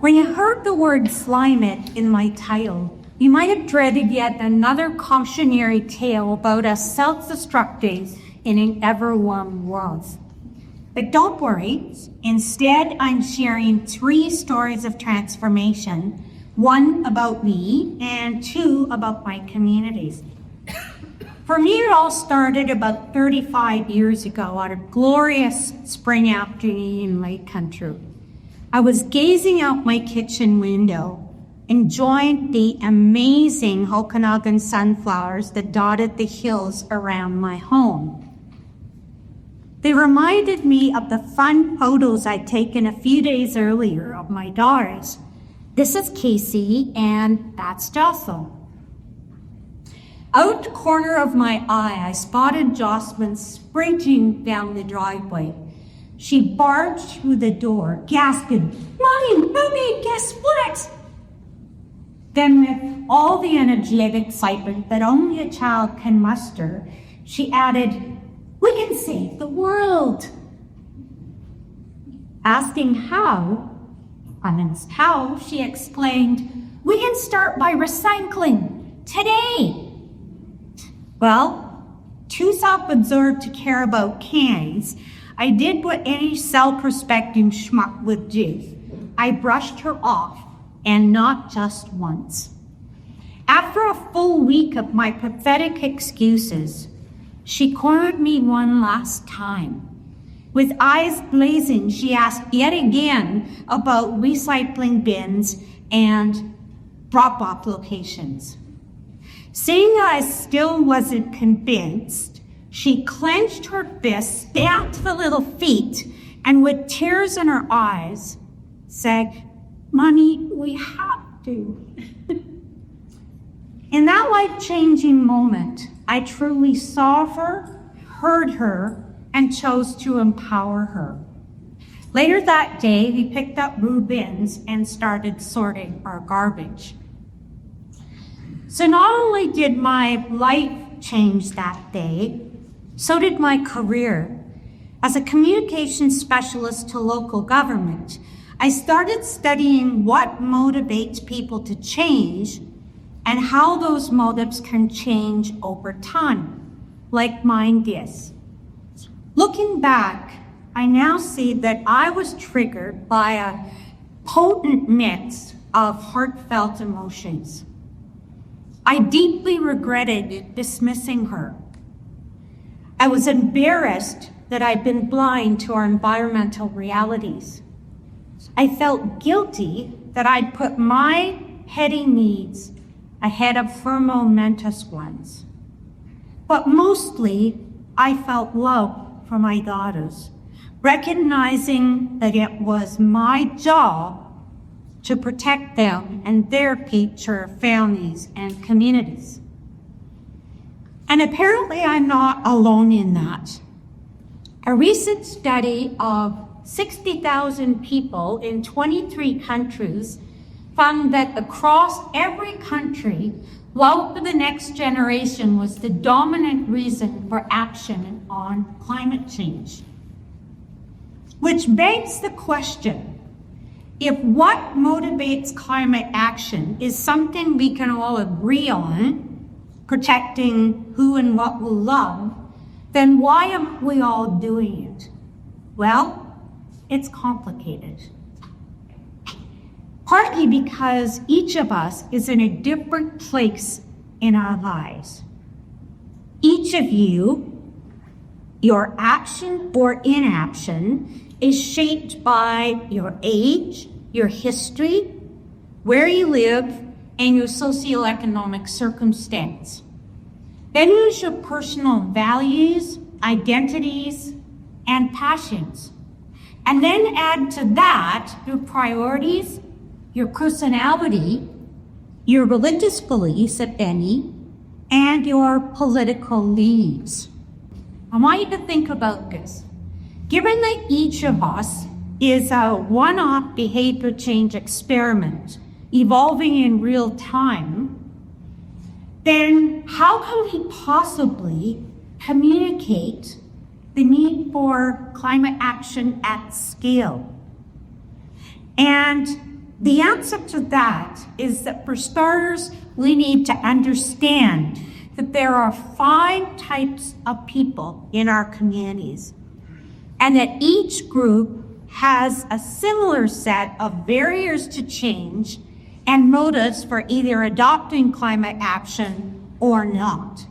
When you heard the word climate in my title, you might have dreaded yet another cautionary tale about us self-destructing in an ever-warm world. But don't worry, instead I'm sharing 3 stories of transformation, 1 about me and 2 about my communities. For me, it all started about 35 years ago on a glorious spring afternoon in Lake Country. I was gazing out my kitchen window, enjoying the amazing Okanagan sunflowers that dotted the hills around my home. They reminded me of the fun photos I'd taken a few days earlier of my daughters. This is Casey and that's Jocelyn. Out the corner of my eye, I spotted Jocelyn sprinting down the driveway. She barged through the door, gasping, Mommy, guess what? Then with all the energy and excitement that only a child can muster, she added, "We can save the world." Asking how, she explained, "We can start by recycling today." Well, too self-absorbed to care about cans, I did what any self-respecting schmuck would do. I brushed her off, and not just once. After a full week of my pathetic excuses, she cornered me one last time. With eyes blazing, she asked yet again about recycling bins and drop-off locations. Seeing I still wasn't convinced, she clenched her fist, stamped the little feet, and with tears in her eyes, said, "Mommy, we have to." In that life-changing moment, I truly saw her, heard her, and chose to empower her. Later that day, we picked up blue bins and started sorting our garbage. So not only did my life change that day, so did my career. As a communications specialist to local government, I started studying what motivates people to change and how those motives can change over time, like mine did. Looking back, I now see that I was triggered by a potent mix of heartfelt emotions. I deeply regretted dismissing her. I was embarrassed that I'd been blind to our environmental realities. I felt guilty that I'd put my heady needs ahead of her momentous ones. But mostly, I felt love for my daughters, recognizing that it was my job to protect them and their future families and communities. And apparently I'm not alone in that. A recent study of 60,000 people in 23 countries found that across every country, love for the next generation was the dominant reason for action on climate change. Which begs the question, if what motivates climate action is something we can all agree on, protecting who and what we love, then why aren't we all doing it? Well, it's complicated. Partly because each of us is in a different place in our lives. Each of you, your action or inaction, is shaped by your age, your history, where you live, and your socioeconomic circumstance. Then there's your personal values, identities, and passions. And then add to that your priorities, your personality, your religious beliefs, if any, and your political leanings. I want you to think about this. Given that each of us is a one-off behavior change experiment evolving in real time, then how can we possibly communicate the need for climate action at scale? And The answer to that is that for starters, we need to understand that there are 5 types of people in our communities, and that each group has a similar set of barriers to change and motives for either adopting climate action or not.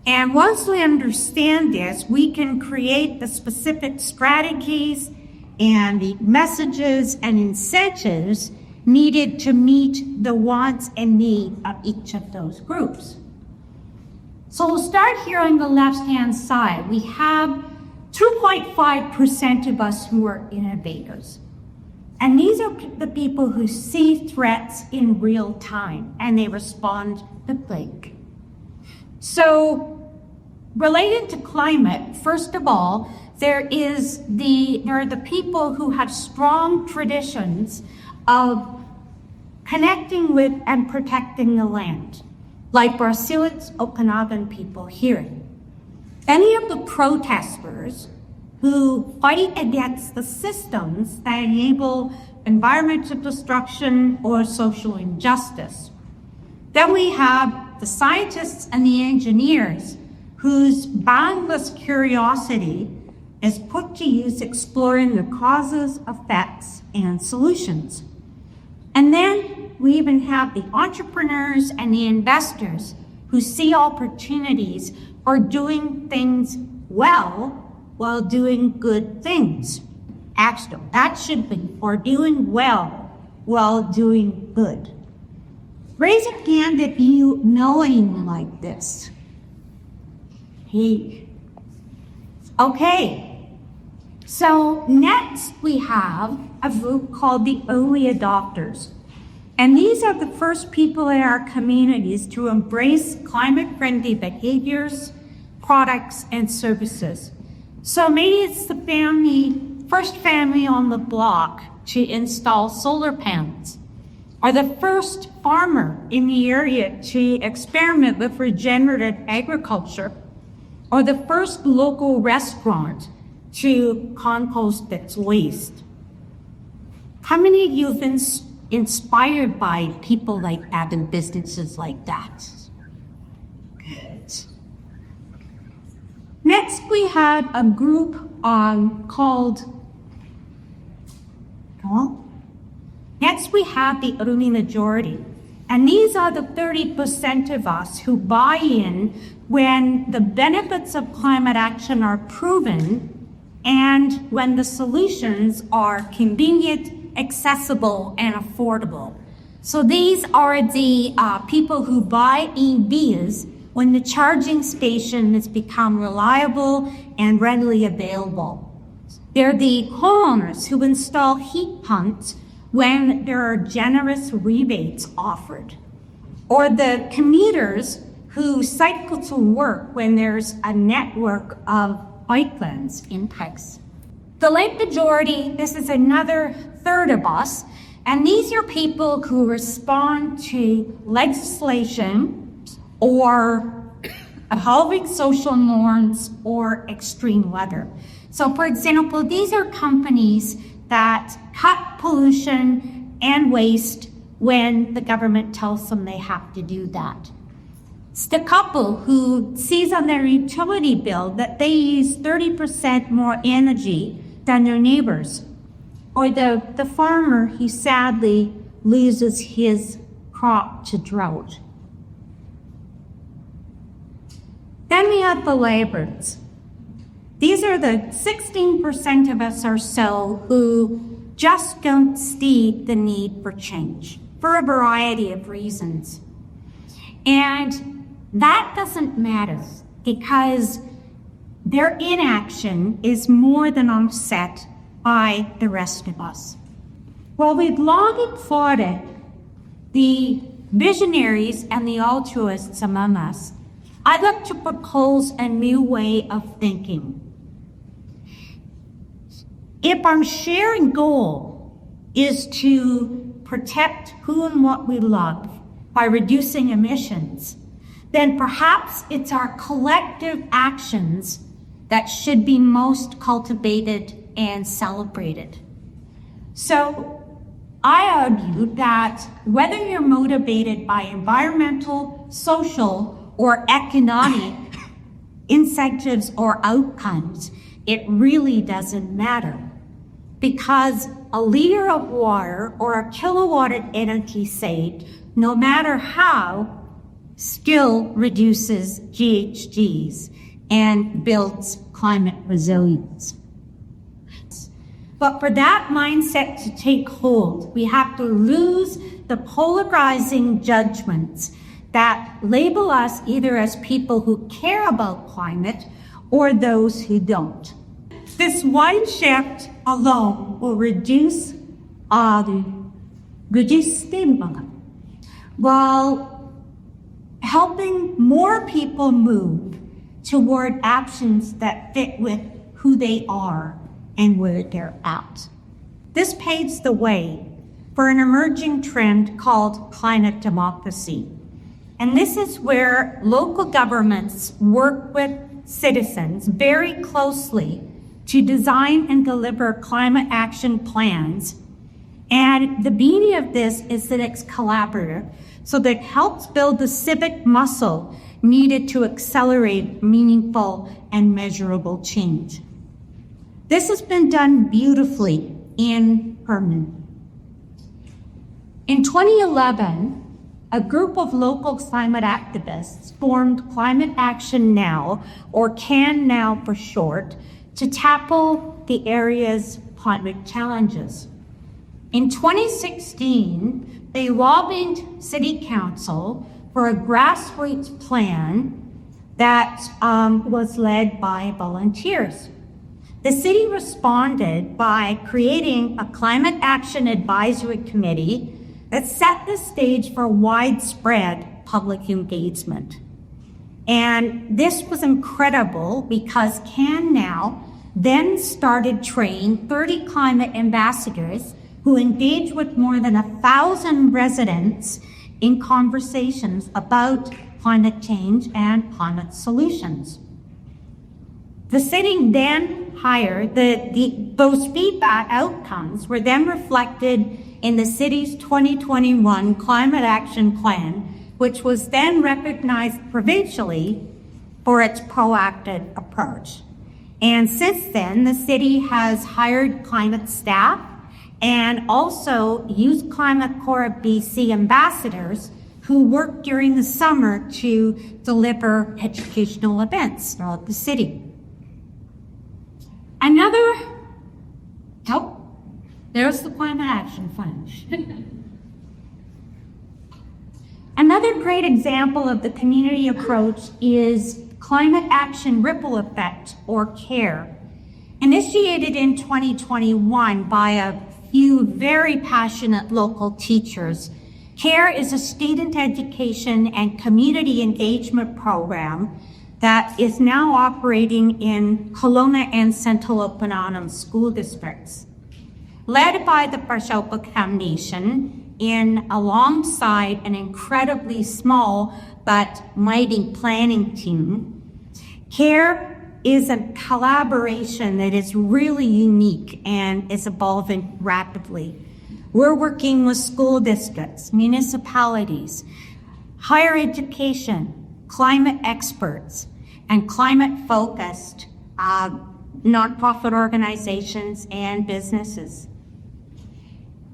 And once we understand this, we can create the specific strategies and the messages and incentives needed to meet the wants and needs of each of those groups. So we'll start here on the left-hand side. We have 2.5% of us who are innovators. And these are the people who see threats in real time and they respond quickly. So related to climate, first of all, there are the people who have strong traditions of connecting with and protecting the land, like Brazilians, Okanagan people here. Any of the protesters who fight against the systems that enable environmental destruction or social injustice. Then we have the scientists and the engineers whose boundless curiosity is put to use exploring the causes, effects, and solutions. And then we even have the entrepreneurs and the investors who see opportunities for doing things well while doing good things. Actually, that should be for doing well while doing good. Raise a hand if you know anyone like this. Hey. Okay. So next we have a group called the early adopters. And these are the first people in our communities to embrace climate-friendly behaviors, products, and services. So maybe it's the first family on the block to install solar panels, or the first farmer in the area to experiment with regenerative agriculture, or the first local restaurant to compost its waste. How many of you have been inspired by people like that and businesses like that? Good. Next, we had a group Next, we have the early majority. And these are the 30% of us who buy in when the benefits of climate action are proven and when the solutions are convenient, accessible, and affordable. So these are the people who buy EVs when the charging station has become reliable and readily available. They're the homeowners who install heat pumps when there are generous rebates offered, or the commuters who cycle to work when there's a network of bike lanes in place. The late majority, this is another third of us, and these are people who respond to legislation or evolving social norms or extreme weather. So for example, these are companies that cut pollution and waste when the government tells them they have to do that. It's the couple who sees on their utility bill that they use 30% more energy than their neighbors. Or the farmer who sadly loses his crop to drought. Then we have the laborers. These are the 16% of us or so who just don't see the need for change for a variety of reasons. And that doesn't matter because their inaction is more than offset by the rest of us. While we've long applauded the visionaries and the altruists among us, I'd like to propose a new way of thinking. If our sharing goal is to protect who and what we love by reducing emissions, then perhaps it's our collective actions that should be most cultivated and celebrated. So I argue that whether you're motivated by environmental, social, or economic incentives or outcomes, it really doesn't matter. Because a liter of water or a kilowatt of energy saved, no matter how, still reduces GHGs and builds climate resilience. But for that mindset to take hold, we have to lose the polarizing judgments that label us either as people who care about climate or those who don't. This one shift alone will reduce stigma while helping more people move toward actions that fit with who they are and where they're at. This paves the way for an emerging trend called climate democracy. And this is where local governments work with citizens very closely to design and deliver climate action plans. And the beauty of this is that it's collaborative, so that it helps build the civic muscle needed to accelerate meaningful and measurable change. This has been done beautifully in Herman. In 2011, a group of local climate activists formed Climate Action Now, or CAN Now for short, to tackle the area's climate challenges. In 2016, they lobbied City Council for a grassroots plan that was led by volunteers. The city responded by creating a Climate Action Advisory Committee that set the stage for widespread public engagement. And this was incredible because CAN Now then started training 30 climate ambassadors who engaged with more than 1,000 residents in conversations about climate change and climate solutions. The city then hired those feedback outcomes were then reflected in the city's 2021 Climate Action Plan, which was then recognized provincially for its proactive approach. And since then, the city has hired climate staff and also used Climate Corps BC ambassadors who work during the summer to deliver educational events throughout the city. There's the Climate Action Fund. Another great example of the community approach is Climate Action Ripple Effect, or CARE. Initiated in 2021 by a few very passionate local teachers, CARE is a student education and community engagement program that is now operating in Kelowna and Central Okanagan school districts. Led by the Parshopa Foundation alongside an incredibly small but mighty planning team, CARE is a collaboration that is really unique and is evolving rapidly. We're working with school districts, municipalities, higher education, climate experts, and climate-focused nonprofit organizations and businesses.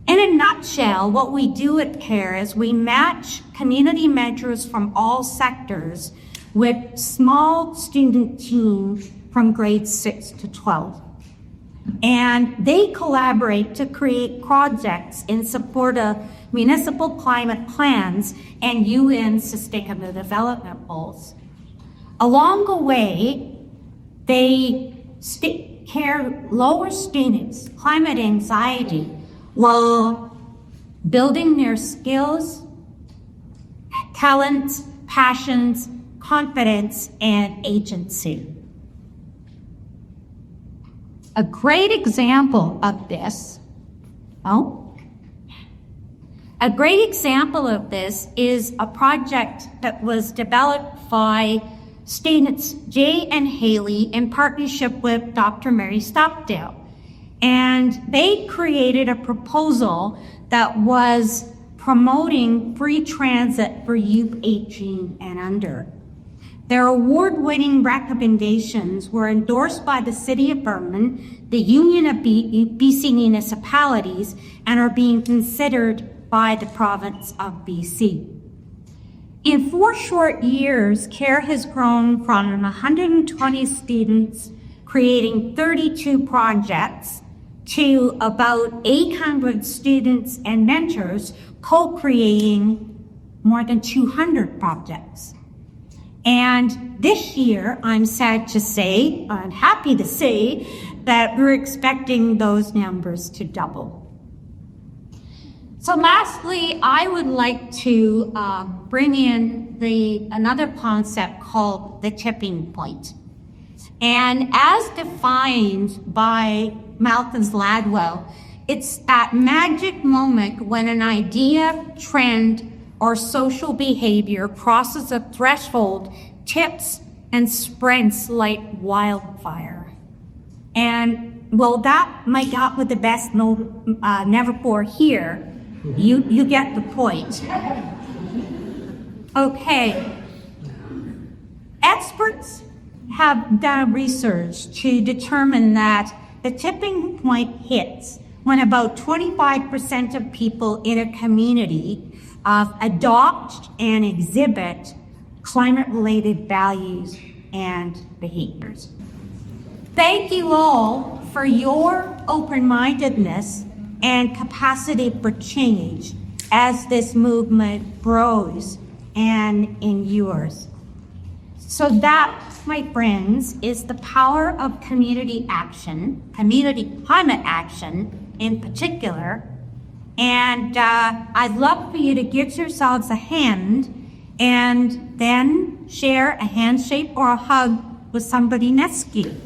In a nutshell, what we do at CARE is we match community measures from all sectors with small student teams from grades 6 to 12. And they collaborate to create projects in support of municipal climate plans and UN Sustainable Development Goals. Along the way, CARE lowers students' climate anxiety while building their skills, talents, passions, confidence, and agency. A great example of this, is a project that was developed by students Jay and Haley in partnership with Dr. Mary Stockdale. And they created a proposal that was promoting free transit for youth 18 and under. Their award-winning recommendations were endorsed by the City of Burnaby, the Union of BC Municipalities, and are being considered by the province of BC. In 4 short years, CARE has grown from 120 students creating 32 projects to about 800 students and mentors co-creating more than 200 projects. And this year, I'm happy to say, that we're expecting those numbers to double. So lastly, I would like to bring in another concept called the tipping point. And as defined by Malcolm Gladwell, it's that magic moment when an idea, trend, or social behavior crosses a threshold, tips, and spreads like wildfire. And well, that might not be the best metaphor here. You get the point. Okay. Experts have done research to determine that the tipping point hits when about 25% of people in a community adopt and exhibit climate-related values and behaviors. Thank you all for your open-mindedness and capacity for change as this movement grows and endures. So that, my friends, is the power of community action, community climate action in particular. And I'd love for you to give yourselves a hand and then share a handshake or a hug with somebody next to you.